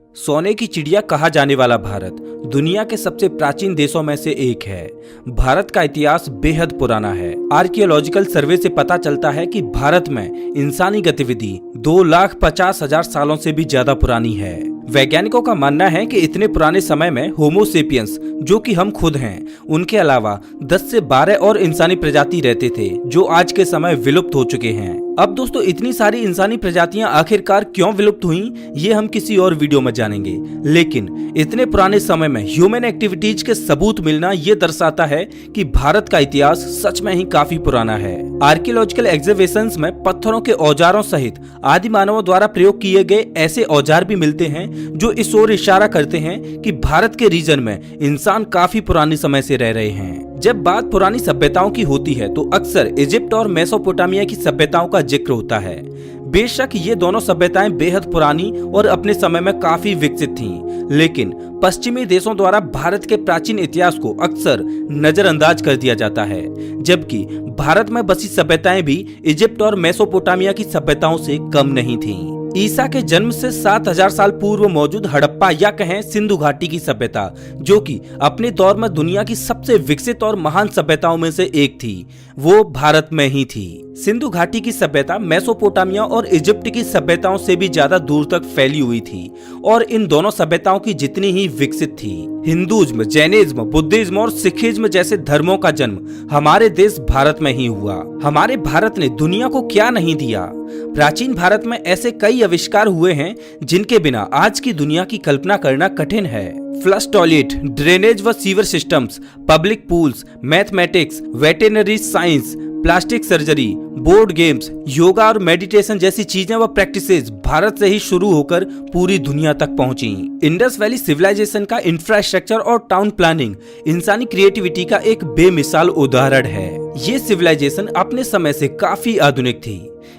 सोने की चिड़िया कहा जाने वाला भारत दुनिया के सबसे प्राचीन देशों में से एक है। भारत का इतिहास बेहद पुराना है। आर्कियोलॉजिकल सर्वे से पता चलता है कि भारत में इंसानी गतिविधि 2,50,000 सालों से भी ज्यादा पुरानी है। वैज्ञानिकों का मानना है कि इतने पुराने समय में होमो सेपियंस, जो कि हम खुद हैं, उनके अलावा 10 से 12 और इंसानी प्रजाति रहते थे जो आज के समय विलुप्त हो चुके हैं। अब दोस्तों, इतनी सारी इंसानी प्रजातियां आखिरकार क्यों विलुप्त हुई, ये हम किसी और वीडियो में जानेंगे। लेकिन इतने पुराने समय में ह्यूमन एक्टिविटीज के सबूत मिलना ये दर्शाता है कि भारत का इतिहास सच में ही काफी पुराना है। आर्कियोलॉजिकल एग्जीबिशंस में पत्थरों के औजारों सहित आदि मानवों द्वारा प्रयोग किए गए ऐसे औजार भी मिलते हैं जो इस ओर इशारा करते हैं कि भारत के रीजन में इंसान काफी पुराने समय से रह रहे हैं। जब बात पुरानी सभ्यताओं की होती है तो अक्सर इजिप्ट और मेसोपोटामिया की सभ्यताओं का जिक्र होता है। बेशक ये दोनों सभ्यताएं बेहद पुरानी और अपने समय में काफी विकसित थीं, लेकिन पश्चिमी देशों द्वारा भारत के प्राचीन इतिहास को अक्सर नजरअंदाज कर दिया जाता है, जबकि भारत में बसी सभ्यताएं भी इजिप्ट और मेसोपोटामिया की सभ्यताओं से कम नहीं थीं। ईसा के जन्म से 7,000 साल पूर्व मौजूद हड़प्पा या कहें सिंधु घाटी की सभ्यता, जो कि अपने दौर में दुनिया की सबसे विकसित और महान सभ्यताओं में से एक थी, वो भारत में ही थी। सिंधु घाटी की सभ्यता मेसोपोटामिया और इजिप्ट की सभ्यताओं से भी ज्यादा दूर तक फैली हुई थी और इन दोनों सभ्यताओं की जितनी ही विकसित थी। हिंदुइज्म, जैनिज्म, बुद्धिज्म और सिखिज्म जैसे धर्मों का जन्म हमारे देश भारत में ही हुआ। हमारे भारत ने दुनिया को क्या नहीं दिया। प्राचीन भारत में ऐसे कई आविष्कार हुए हैं जिनके बिना आज की दुनिया की कल्पना करना कठिन है। फ्लश टॉयलेट, ड्रेनेज व sewer systems, public pools, mathematics, veterinary science, plastic surgery, board games, yoga और मेडिटेशन जैसी चीजें व प्रैक्टिसेस भारत से ही शुरू होकर पूरी दुनिया तक पहुंची। इंडस वैली सिविलाइजेशन का इंफ्रास्ट्रक्चर और टाउन प्लानिंग इंसानी क्रिएटिविटी का एक बेमिसाल उदाहरण है। ये सिविलाइजेशन अपने समय से काफी आधुनिक थी।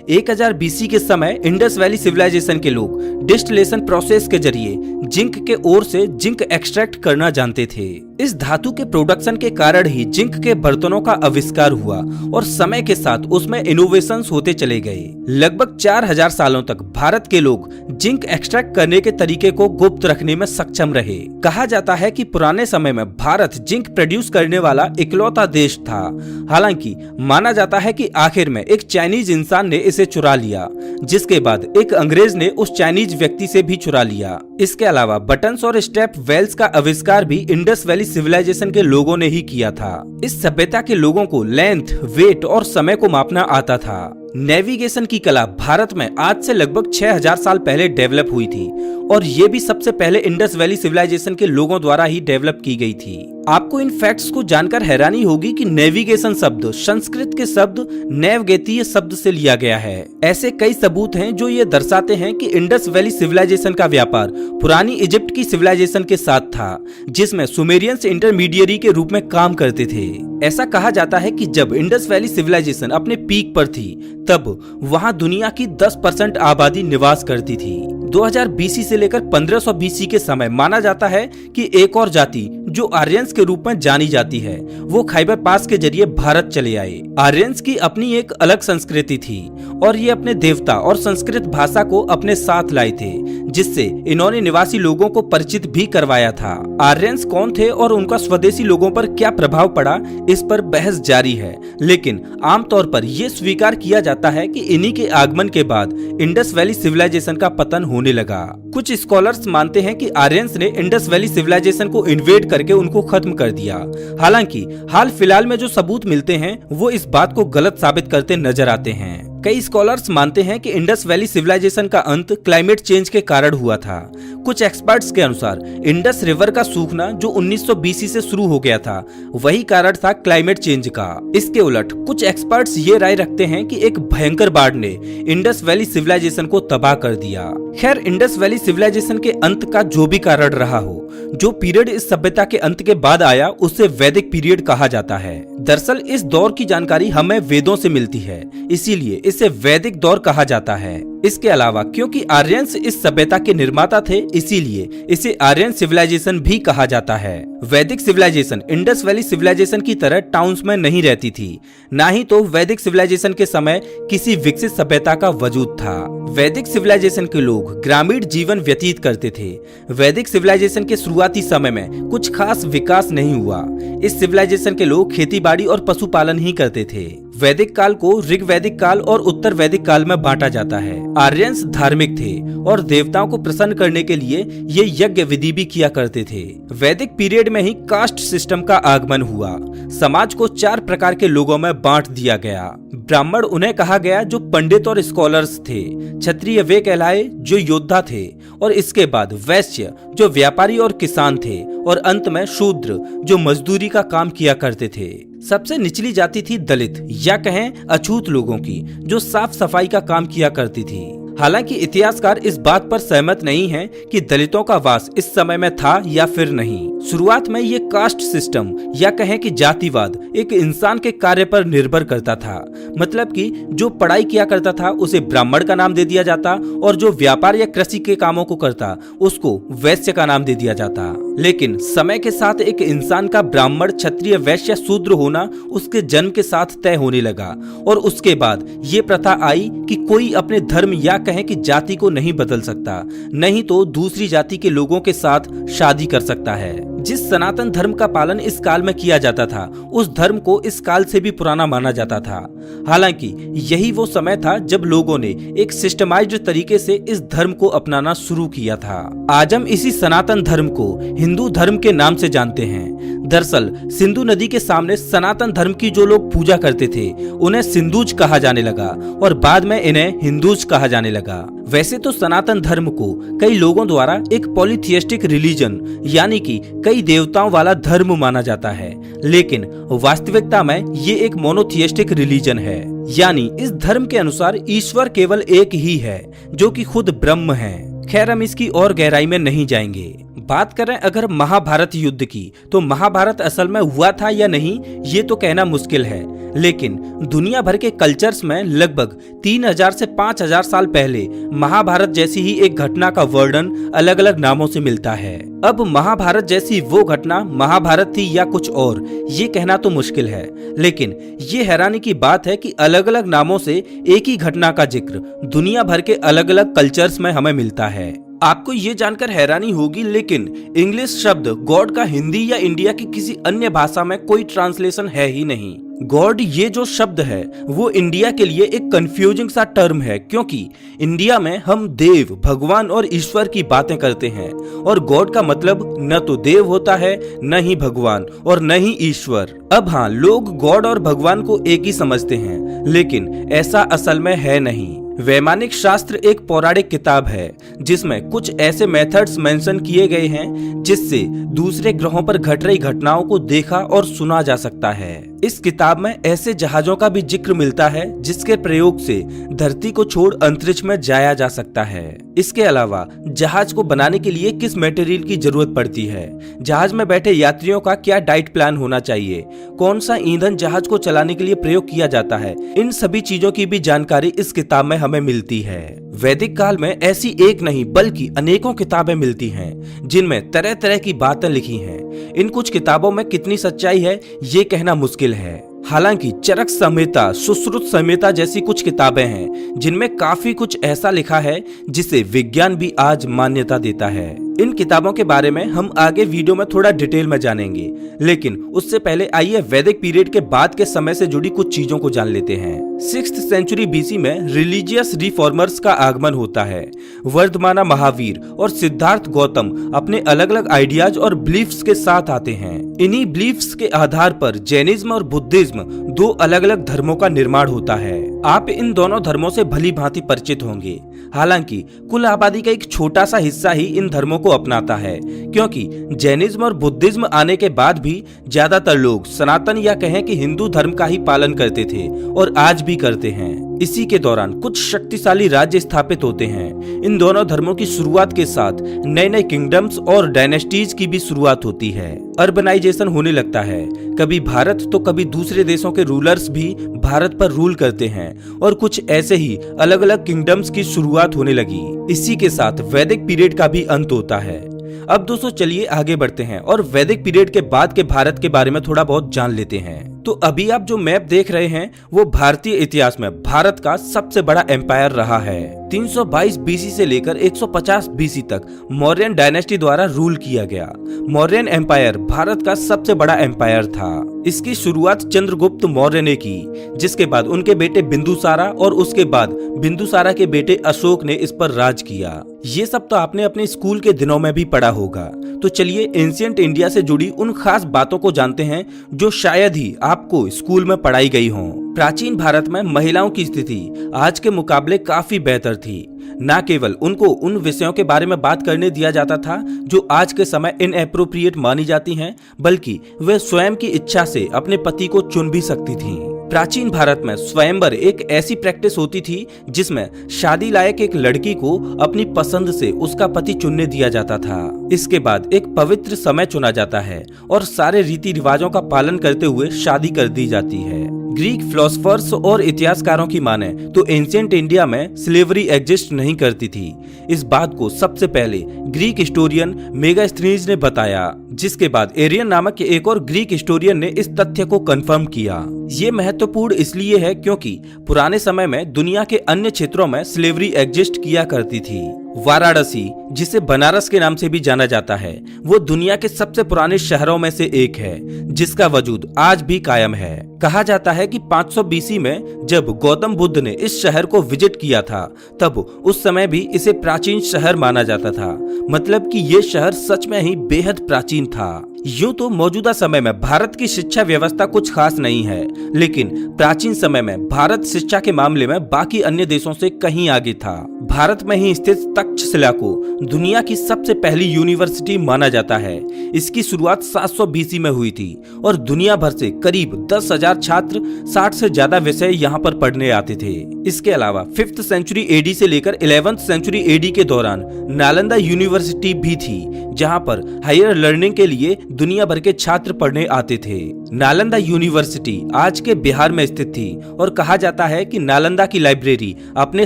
1000 BC के समय इंडस वैली सिविलाइजेशन के लोग डिस्टिलेशन प्रोसेस के जरिए जिंक के ओर से जिंक एक्सट्रैक्ट करना जानते थे। इस धातु के प्रोडक्शन के कारण ही जिंक के बर्तनों का आविष्कार हुआ और समय के साथ उसमें इनोवेशंस होते चले गए। लगभग 4000 सालों तक भारत के लोग जिंक एक्सट्रैक्ट करने के तरीके को गुप्त रखने में सक्षम रहे। कहा जाता है कि पुराने समय में भारत जिंक प्रोड्यूस करने वाला इकलौता देश था। हालांकि माना जाता है कि आखिर में एक चाइनीज इंसान ने इसे चुरा लिया, जिसके बाद एक अंग्रेज ने उस चाइनीज व्यक्ति से भी चुरा लिया। इसके अलावा बटन्स और स्टेप वेल्स का आविष्कार भी इंडस वैली सिविलाइजेशन के लोगों ने ही किया था। इस सभ्यता के लोगों को लेंथ, वेट और समय को मापना आता था। नेविगेशन की कला भारत में आज से लगभग 6000 साल पहले डेवलप हुई थी और ये भी सबसे पहले इंडस वैली सिविलाइजेशन के लोगों द्वारा ही डेवलप की गई थी। आपको इन फैक्ट्स को जानकर हैरानी होगी कि नेविगेशन शब्द संस्कृत के शब्द नैवगेतीय शब्द से लिया गया है। ऐसे कई सबूत हैं जो ये दर्शाते हैं कि इंडस वैली सिविलाइजेशन का व्यापार पुरानी इजिप्ट की सिविलाइजेशन के साथ था, जिसमें सुमेरियंस इंटरमीडियरी के रूप में काम करते थे। ऐसा कहा जाता है कि जब इंडस वैली सिविलाइजेशन अपने पीक पर थी, तब वहां दुनिया की 10% आबादी निवास करती थी। 2000 BC से लेकर 1500 BC के समय माना जाता है कि एक और जाति जो आर्यंस के रूप में जानी जाती है, वो खाइबर पास के जरिए भारत चले आए। आर्यंस की अपनी एक अलग संस्कृति थी और ये अपने देवता और संस्कृत भाषा को अपने साथ लाए थे, जिससे इन्होंने निवासी लोगों को परिचित भी करवाया था। आर्यंस कौन थे और उनका स्वदेशी लोगों पर क्या प्रभाव पड़ा, इस पर बहस जारी है, लेकिन आमतौर पर यह स्वीकार किया जाता है कि इन्हीं के आगमन के बाद इंडस वैली सिविलाइजेशन का पतन होने लगा। कुछ स्कॉलर्स मानते हैं कि आर्यंस ने इंडस वैली सिविलाइजेशन को इन्वेड करके उनको खत्म कर दिया। हालांकि हाल फिलहाल में जो सबूत मिलते हैं वो इस बात को गलत साबित करते नजर आते हैं। कई स्कॉलर्स मानते हैं कि इंडस वैली सिविलाइजेशन का अंत क्लाइमेट चेंज के कारण हुआ था। कुछ एक्सपर्ट्स के अनुसार इंडस रिवर का सूखना जो 1900 BC से शुरू हो गया था, वही कारण था क्लाइमेट चेंज का। इसके उलट कुछ एक्सपर्ट्स ये राय रखते हैं कि एक भयंकर बाढ़ ने इंडस वैली सिविलाइजेशन को तबाह कर दिया। खैर, इंडस वैली सिविलाइजेशन के अंत का जो भी कारण रहा हो, जो पीरियड इस सभ्यता के अंत के बाद आया उसे वैदिक पीरियड कहा जाता है। दरअसल इस दौर की जानकारी हमें वेदों से मिलती है, इसीलिए इसे वैदिक दौर कहा जाता है। इसके अलावा क्योंकि आर्यंस इस सभ्यता के निर्माता थे, इसीलिए इसे आर्यन सिविलाइजेशन भी कहा जाता है। वैदिक सिविलाइजेशन इंडस वैली सिविलाइजेशन की तरह टाउन्स में नहीं रहती थी, ना ही तो वैदिक सिविलाइजेशन के समय किसी विकसित सभ्यता का वजूद था। वैदिक सिविलाइजेशन के लोग ग्रामीण जीवन व्यतीत करते थे। वैदिक सिविलाइजेशन के शुरुआती समय में कुछ खास विकास नहीं हुआ। इस सिविलाइजेशन के लोग खेतीबाड़ी और पशुपालन ही करते थे। वैदिक काल को ऋग्वैदिक काल और उत्तर वैदिक काल में बांटा जाता है। आर्यंस धार्मिक थे और देवताओं को प्रसन्न करने के लिए ये यज्ञ विधि भी किया करते थे। वैदिक पीरियड में ही कास्ट सिस्टम का आगमन हुआ। समाज को 4 प्रकार के लोगों में बांट दिया गया। ब्राह्मण उन्हें कहा गया जो पंडित और स्कॉलर्स थे। क्षत्रिय वे कहलाए जो योद्धा थे, और इसके बाद वैश्य जो व्यापारी और किसान थे, और अंत में शूद्र जो मजदूरी का काम किया करते थे। सबसे निचली जाति थी दलित या कहें अछूत लोगों की, जो साफ सफाई का काम किया करती थी। हालांकि इतिहासकार इस बात पर सहमत नहीं हैं कि दलितों का वास इस समय में था या फिर नहीं। शुरुआत में ये कास्ट सिस्टम या कहें कि जातिवाद एक इंसान के कार्य पर निर्भर करता था। मतलब कि जो पढ़ाई किया करता था उसे ब्राह्मण का नाम दे दिया जाता, और जो व्यापार या कृषि के कामों को करता उसको वैश्य का नाम दे दिया जाता। लेकिन समय के साथ एक इंसान का ब्राह्मण, क्षत्रिय, वैश्य, शूद्र होना उसके जन्म के साथ तय होने लगा, और उसके बाद ये प्रथा आई कि कोई अपने धर्म या कहें कि जाति को नहीं बदल सकता, नहीं तो दूसरी जाति के लोगों के साथ शादी कर सकता है। जिस सनातन धर्म का पालन इस काल में किया जाता था, उस धर्म को इस काल से भी पुराना माना जाता था। हालांकि यही वो समय था जब लोगों ने एक सिस्टमाइज्ड तरीके से इस धर्म को अपनाना शुरू किया था। आज हम इसी सनातन धर्म को हिंदू धर्म के नाम से जानते हैं। दरअसल सिंधु नदी के सामने सनातन धर्म की जो लोग पूजा करते थे उन्हें सिंधुज कहा जाने लगा, और बाद में इन्हें हिंदूज कहा जाने लगा। वैसे तो सनातन धर्म को कई लोगों द्वारा एक पॉलीथियस्टिक रिलीजन यानी कि कई देवताओं वाला धर्म माना जाता है, लेकिन वास्तविकता में ये एक मोनोथियस्टिक रिलीजन है। यानी इस धर्म के अनुसार ईश्वर केवल एक ही है, जो कि खुद ब्रह्म है। खैर हम इसकी और गहराई में नहीं जाएंगे। बात करें अगर महाभारत युद्ध की, तो महाभारत असल में हुआ था या नहीं ये तो कहना मुश्किल है, लेकिन दुनिया भर के कल्चर्स में लगभग 3000 से 5000 साल पहले महाभारत जैसी ही एक घटना का वर्णन अलग अलग नामों से मिलता है। अब महाभारत जैसी वो घटना महाभारत थी या कुछ और, ये कहना तो मुश्किल है, लेकिन ये हैरानी की बात है कि अलग अलग नामों से एक ही घटना का जिक्र दुनिया भर के अलग अलग कल्चर्स में हमें मिलता है। आपको ये जानकर हैरानी होगी, लेकिन इंग्लिश शब्द गॉड का हिंदी या इंडिया की किसी अन्य भाषा में कोई ट्रांसलेशन है ही नहीं। गॉड ये जो शब्द है वो इंडिया के लिए एक कंफ्यूजिंग सा टर्म है, क्योंकि इंडिया में हम देव, भगवान और ईश्वर की बातें करते हैं, और गॉड का मतलब न तो देव होता है, न ही भगवान और न ही ईश्वर। अब हाँ, लोग गॉड और भगवान को एक ही समझते हैं, लेकिन ऐसा असल में है नहीं। वैमानिक शास्त्र एक पौराणिक किताब है जिसमें कुछ ऐसे मेथड्स मेंशन किए गए हैं जिससे दूसरे ग्रहों पर घट रही घटनाओं को देखा और सुना जा सकता है। इस किताब में ऐसे जहाजों का भी जिक्र मिलता है जिसके प्रयोग से धरती को छोड़ अंतरिक्ष में जाया जा सकता है। इसके अलावा जहाज को बनाने के लिए किस मटेरियल की जरूरत पड़ती है, जहाज में बैठे यात्रियों का क्या डाइट प्लान होना चाहिए, कौन सा ईंधन जहाज को चलाने के लिए प्रयोग किया जाता है, इन सभी चीजों की भी जानकारी इस किताब में हमें मिलती है। वैदिक काल में ऐसी एक नहीं बल्कि अनेकों किताबें मिलती हैं जिनमें तरह तरह की बातें लिखी हैं। इन कुछ किताबों में कितनी सच्चाई है ये कहना मुश्किल है। हालांकि चरक संहिता, सुश्रुत संहिता जैसी कुछ किताबें हैं जिनमें काफी कुछ ऐसा लिखा है जिसे विज्ञान भी आज मान्यता देता है। इन किताबों के बारे में हम आगे वीडियो में थोड़ा डिटेल में जानेंगे, लेकिन उससे पहले आइए वैदिक पीरियड के बाद के समय से जुड़ी कुछ चीजों को जान लेते हैं। 6th सेंचुरी बीसी में रिलीजियस रिफॉर्मर्स का आगमन होता है। वर्धमाना महावीर और सिद्धार्थ गौतम अपने अलग अलग आइडियाज और बिलीफ्स के साथ आते हैं। इन्हीं बिलीफ्स के आधार पर जैनिज्म और बुद्धिज्म दो अलग अलग धर्मों का निर्माण होता है। आप इन दोनों धर्मों से भली भांति परिचित होंगे। हालांकि कुल आबादी का एक छोटा सा हिस्सा ही इन धर्मों को अपनाता है, क्योंकि जैनिज्म और बुद्धिज्म आने के बाद भी ज्यादातर लोग सनातन या कहें कि हिंदू धर्म का ही पालन करते थे और आज भी करते हैं। इसी के दौरान कुछ शक्तिशाली राज्य स्थापित होते हैं। इन दोनों धर्मों की शुरुआत के साथ नए नए किंगडम्स और डायनेस्टीज की भी शुरुआत होती है। अर्बनाइजेशन होने लगता है। कभी भारत तो कभी दूसरे देशों के रूलर्स भी भारत पर रूल करते हैं और कुछ ऐसे ही अलग अलग किंगडम्स की शुरुआत होने लगी। इसी के साथ वैदिक पीरियड का भी अंत होता है। अब दोस्तों चलिए आगे बढ़ते हैं और वैदिक पीरियड के बाद के भारत के बारे में थोड़ा बहुत जान लेते हैं। तो अभी आप जो मैप देख रहे हैं वो भारतीय इतिहास में भारत का सबसे बड़ा एम्पायर रहा है। 322 बीसी से लेकर 150 बीसी तक मौर्यन डायनेस्टी द्वारा रूल किया गया। मौर्यन एम्पायर भारत का सबसे बड़ा एम्पायर था। इसकी शुरुआत चंद्रगुप्त मौर्य ने की, जिसके बाद उनके बेटे बिंदुसारा और उसके बाद बिंदुसारा के बेटे अशोक ने इस पर राज किया। ये सब तो आपने अपने स्कूल के दिनों में भी पढ़ा होगा। तो चलिए एंशिएंट इंडिया से जुड़ी उन खास बातों को जानते हैं जो शायद ही आपको स्कूल में पढ़ाई गई हो। प्राचीन भारत में महिलाओं की स्थिति आज के मुकाबले काफी बेहतर थी। न केवल उनको उन विषयों के बारे में बात करने दिया जाता था जो आज के समय इनएप्रोप्रिएट मानी जाती हैं, बल्कि वे स्वयं की इच्छा से अपने पति को चुन भी सकती थीं। प्राचीन भारत में स्वयंवर एक ऐसी प्रैक्टिस होती थी जिसमें शादी लायक एक लड़की को अपनी पसंद से उसका पति चुनने दिया जाता था। इसके बाद एक पवित्र समय चुना जाता है और सारे रीति रिवाजों का पालन करते हुए शादी कर दी जाती है। ग्रीक फिलोसोफर्स और इतिहासकारों की माने तो एंशिएंट इंडिया में स्लेवरी एग्जिस्ट नहीं करती थी। इस बात को सबसे पहले ग्रीक हिस्टोरियन मेगास्थनीज ने बताया, जिसके बाद एरियन नामक एक और ग्रीक हिस्टोरियन ने इस तथ्य को कंफर्म किया। ये महत्वपूर्ण इसलिए है क्योंकि पुराने समय में दुनिया के अन्य क्षेत्रों में स्लेवरी एग्जिस्ट किया करती थी। वाराणसी, जिसे बनारस के नाम से भी जाना जाता है, वो दुनिया के सबसे पुराने शहरों में से एक है, जिसका वजूद आज भी कायम है। कहा जाता है कि 500 बीसी में जब गौतम बुद्ध ने इस शहर को विजिट किया था, तब उस समय भी इसे प्राचीन शहर माना जाता था। मतलब कि ये शहर सच में ही बेहद प्राचीन था। यूं तो मौजूदा समय में भारत की शिक्षा व्यवस्था कुछ खास नहीं है, लेकिन प्राचीन समय में भारत शिक्षा के मामले में बाकी अन्य देशों से कहीं आगे था। भारत में ही स्थित तक्षशिला को दुनिया की सबसे पहली यूनिवर्सिटी माना जाता है। इसकी शुरुआत 700 बीसी में हुई थी और दुनिया भर से करीब 10,000 छात्र 60 से ज्यादा विषय यहाँ पर पढ़ने आते थे। इसके अलावा 5th सेंचुरी एडी से लेकर 11th सेंचुरी एडी के दौरान नालंदा यूनिवर्सिटी भी थी, जहाँ पर हायर लर्निंग के लिए दुनिया भर के छात्र पढ़ने आते थे। नालंदा यूनिवर्सिटी आज के बिहार में स्थित थी और कहा जाता है कि नालंदा की लाइब्रेरी अपने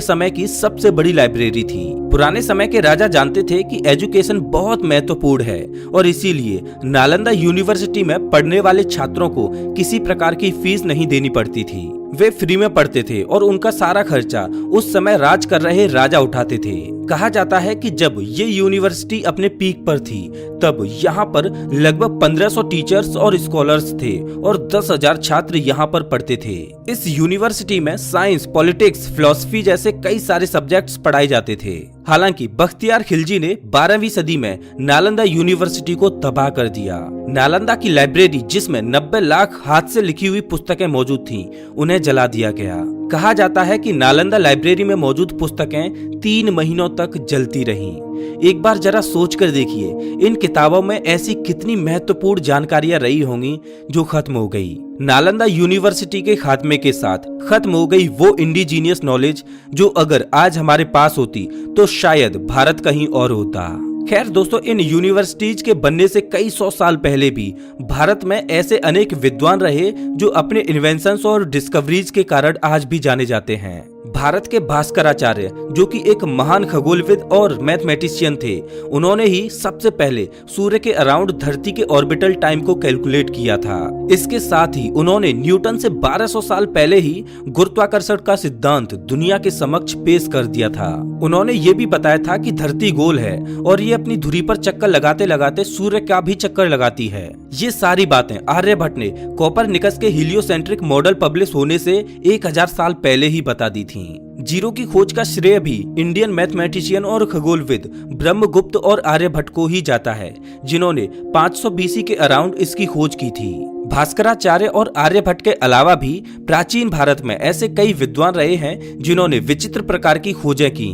समय की सबसे बड़ी लाइब्रेरी थी। पुराने समय के राजा जानते थे कि एजुकेशन बहुत महत्वपूर्ण है और इसीलिए नालंदा यूनिवर्सिटी में पढ़ने वाले छात्रों को किसी प्रकार की फीस नहीं देनी पड़ती थी। वे फ्री में पढ़ते थे और उनका सारा खर्चा उस समय राज कर रहे राजा उठाते थे। कहा जाता है कि जब ये यूनिवर्सिटी अपने पीक पर थी, तब यहाँ पर लगभग 1500 टीचर्स और स्कॉलर्स थे और 10,000 छात्र यहाँ पर पढ़ते थे। इस यूनिवर्सिटी में साइंस, पॉलिटिक्स, फिलॉसफी जैसे कई सारे सब्जेक्ट्स पढ़ाए जाते थे। हालांकि बख्तियार खिलजी ने 12वीं सदी में नालंदा यूनिवर्सिटी को तबाह कर दिया। नालंदा की लाइब्रेरी, जिसमें 90 लाख हाथ से लिखी हुई पुस्तकें मौजूद थीं, उन्हें जला दिया गया। कहा जाता है कि नालंदा लाइब्रेरी में मौजूद पुस्तकें 3 महीनों तक जलती रहीं। एक बार जरा सोच कर देखिए, इन किताबों में ऐसी कितनी महत्वपूर्ण जानकारियां रही होंगी जो खत्म हो गई। नालंदा यूनिवर्सिटी के खात्मे के साथ खत्म हो गई वो इंडिजीनियस नॉलेज जो अगर आज हमारे पास होती तो शायद भारत कहीं और होता। खैर दोस्तों, इन यूनिवर्सिटीज के बनने से कई 100 साल पहले भी भारत में ऐसे अनेक विद्वान रहे जो अपने इन्वेंशंस और डिस्कवरीज के कारण आज भी जाने जाते हैं। भारत के भास्कराचार्य, जो कि एक महान खगोलविद और मैथमेटिशियन थे, उन्होंने ही सबसे पहले सूर्य के अराउंड धरती के ऑर्बिटल टाइम को कैलकुलेट किया था। इसके साथ ही उन्होंने न्यूटन से 1200 साल पहले ही गुरुत्वाकर्षण का सिद्धांत दुनिया के समक्ष पेश कर दिया था। उन्होंने ये भी बताया था कि धरती गोल है और ये अपनी धुरी पर चक्कर लगाते लगाते सूर्य का भी चक्कर लगाती है। ये सारी बातें आर्यभट्ट ने कोपरनिकस के हीलियोसेंट्रिक मॉडल पब्लिश होने से 1000 साल पहले ही बता दी थी। जीरो की खोज का श्रेय भी इंडियन मैथमेटिशियन और खगोलविद ब्रह्मगुप्त और आर्यभट्ट को ही जाता है, जिन्होंने 500 बीसी के अराउंड इसकी खोज की थी। भास्कराचार्य और आर्यभट्ट के अलावा भी प्राचीन भारत में ऐसे कई विद्वान रहे हैं जिन्होंने विचित्र प्रकार की खोजें की।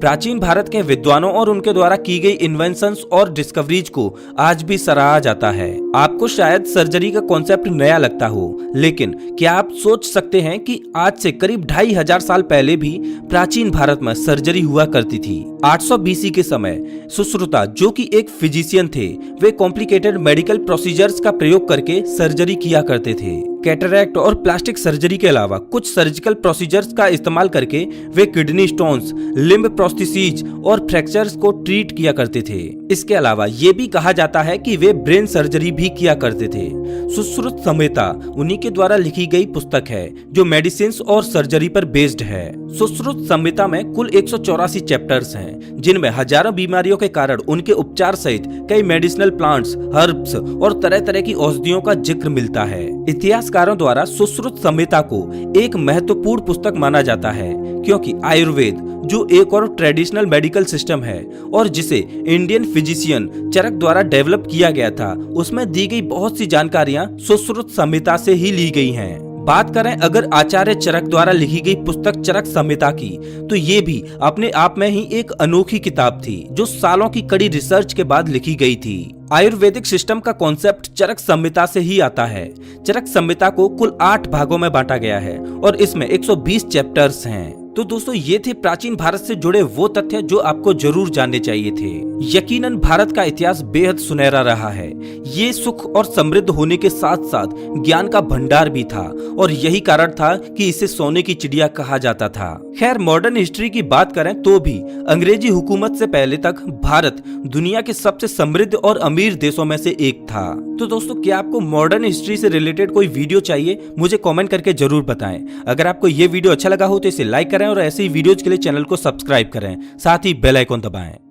प्राचीन भारत के विद्वानों और उनके द्वारा की गई इन्वेंशंस और डिस्कवरीज को आज भी सराहा जाता है। आपको शायद सर्जरी का कॉन्सेप्ट नया लगता हो, लेकिन क्या आप सोच सकते हैं कि आज से करीब 2500 साल पहले भी प्राचीन भारत में सर्जरी हुआ करती थी। 800 बीसी के समय सुश्रुता, जो कि एक फिजिशियन थे, वे कॉम्प्लिकेटेड मेडिकल प्रोसीजर्स का प्रयोग करके सर्जरी किया करते थे। कैटरैक्ट और प्लास्टिक सर्जरी के अलावा कुछ सर्जिकल प्रोसीजर्स का इस्तेमाल करके वे किडनी स्टोन्स, लिम्ब प्रोस्थेसिस और फ्रैक्चर्स को ट्रीट किया करते थे। इसके अलावा ये भी कहा जाता है कि वे ब्रेन सर्जरी भी किया करते थे। सुश्रुत संहिता उन्हीं के द्वारा लिखी गई पुस्तक है जो मेडिसिन और सर्जरी पर बेस्ड है। सुश्रुत संहिता में कुल 184 चैप्टर्स हैं, जिनमें हजारों बीमारियों के कारण उनके उपचार सहित कई मेडिसिनल प्लांट्स, हर्ब्स और तरह तरह की औषधियों का जिक्र मिलता है। इतिहासकारों द्वारा सुश्रुत संहिता को एक महत्वपूर्ण पुस्तक माना जाता है, क्योंकि आयुर्वेद, जो एक और ट्रेडिशनल मेडिकल सिस्टम है और जिसे इंडियन फिजिशियन चरक द्वारा डेवलप किया गया था, उसमें दी गई बहुत सी जानकारियां सुश्रुत संहिता से ही ली गई हैं। बात करें अगर आचार्य चरक द्वारा लिखी गई पुस्तक चरक संहिता की, तो ये भी अपने आप में ही एक अनोखी किताब थी जो सालों की कड़ी रिसर्च के बाद लिखी गई थी। आयुर्वेदिक सिस्टम का कॉन्सेप्ट चरक संहिता से ही आता है। चरक संहिता को कुल 8 भागों में बांटा गया है और इसमें 120 चैप्टर्स हैं। तो दोस्तों, ये थे प्राचीन भारत से जुड़े वो तथ्य जो आपको जरूर जानने चाहिए थे। यकीनन भारत का इतिहास बेहद सुनहरा रहा है। ये सुख और समृद्ध होने के साथ साथ ज्ञान का भंडार भी था और यही कारण था कि इसे सोने की चिड़िया कहा जाता था। खैर, मॉडर्न हिस्ट्री की बात करें तो भी अंग्रेजी हुकूमत से पहले तक भारत दुनिया के सबसे समृद्ध और अमीर देशों में से एक था। तो दोस्तों, क्या आपको मॉडर्न हिस्ट्री से रिलेटेड कोई वीडियो चाहिए? मुझे कमेंट करके जरूर बताएं। अगर आपको ये वीडियो अच्छा लगा हो तो इसे लाइक करें और ऐसे ही वीडियोज के लिए चैनल को सब्सक्राइब करें, साथ ही बेल आइकन दबाएं।